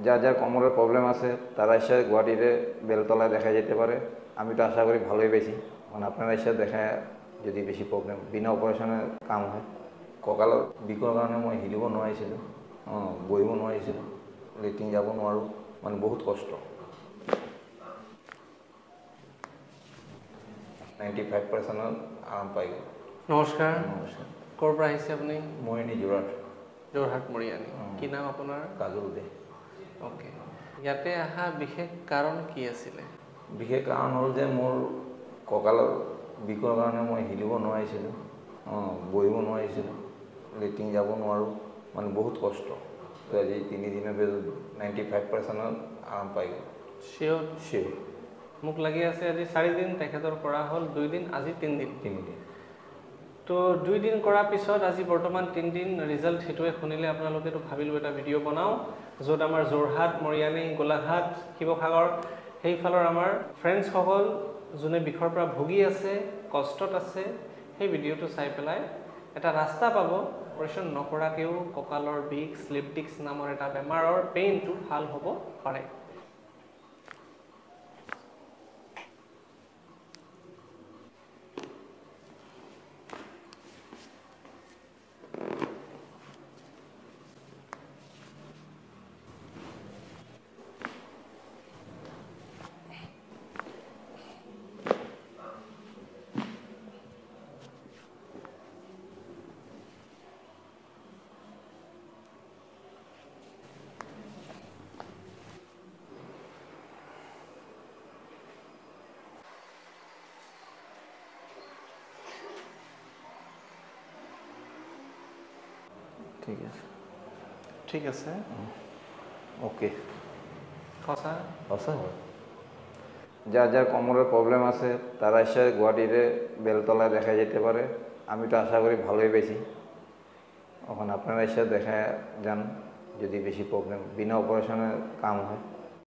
যার যার কোমরের প্রবলেম আছে তারা এসে গুয়াহাটিতে বেলতলায় দেখা যেতে পারে। আমি তো আশা করি ভালোই পেয়েছি, মানে আপনারা এসে দেখা যদি বেশি প্রবলেম বিনা অপারেশনে কাম হয়। কঁকালৰ বিষৰ কাৰণে মই হিলিব নোৱাৰিছিলোঁ, বহিব নোৱাৰিছিলোঁ, লেট্ৰিন যাব নোৱাৰোঁ, মানে বহুত কষ্ট। 95% আৰাম পাই গ'ল। নমস্কাৰ। নমস্কাৰ। ক'ৰ পৰা আহিছে আপুনি? মই যোৰহাট। যোৰহাট মৰিয়ানী। কি নাম আপোনাৰ? কাজল দে। অ'কে। ইয়াতে অহা বিশেষ কাৰণ কি আছিলে? বিশেষ কাৰণ হ'ল যে মোৰ কঁকালৰ বিষৰ কাৰণে মই হিলিব নোৱাৰিছিলোঁ, বহিব নোৱাৰিছিলোঁ, লেট্ৰিন যাব নোৱাৰোঁ, মানে বহুত কষ্ট। তো আজি 3 দিনৰ ভিতৰত 95% আৰাম পাই গ'ল। চিয়'ৰ? চিয়'ৰ। মোক লাগি আছে আজি 4 দিন তেখেতৰ কৰা হ'ল, 2 দিন, আজি 3 দিন। 3 দিন। তো 2 দিন কৰাৰ পিছত আজি বৰ্তমান 3 দিন ৰিজাল্ট সেইটোৱে শুনিলে আপোনালোকেতো ভাবিলোঁ এটা ভিডিঅ' বনাওঁ, য'ত আমাৰ যোৰহাট, মৰিয়ানী, গোলাঘাট, শিৱসাগৰ সেইফালৰ আমাৰ ফ্ৰেণ্ডছসকল যোনে বিষৰ পৰা ভুগি আছে, কষ্টত আছে, সেই ভিডিঅ'টো চাই পেলাই এটা ৰাস্তা পাব অপাৰেশ্যন নকৰাকৈও কঁকালৰ বিষ, স্লিপ ডিস্ক নামৰ এটা বেমাৰৰ পেইনটো ভাল হ'ব পাৰে। ঠিক আছে। ঠিক আছে। ওকে। সঁচা? সঁচা হয়। যার যার কোমরের প্রবলেম আছে তারা এসে গুয়াহাটিতে বেলতলায় দেখা যেতে পারে। আমি তো আশা করি ভালোই পেয়েছি। এখন আপনারা এসে দেখা যান যদি বেশি প্রবলেম বিনা অপারেশনে কাম হয়।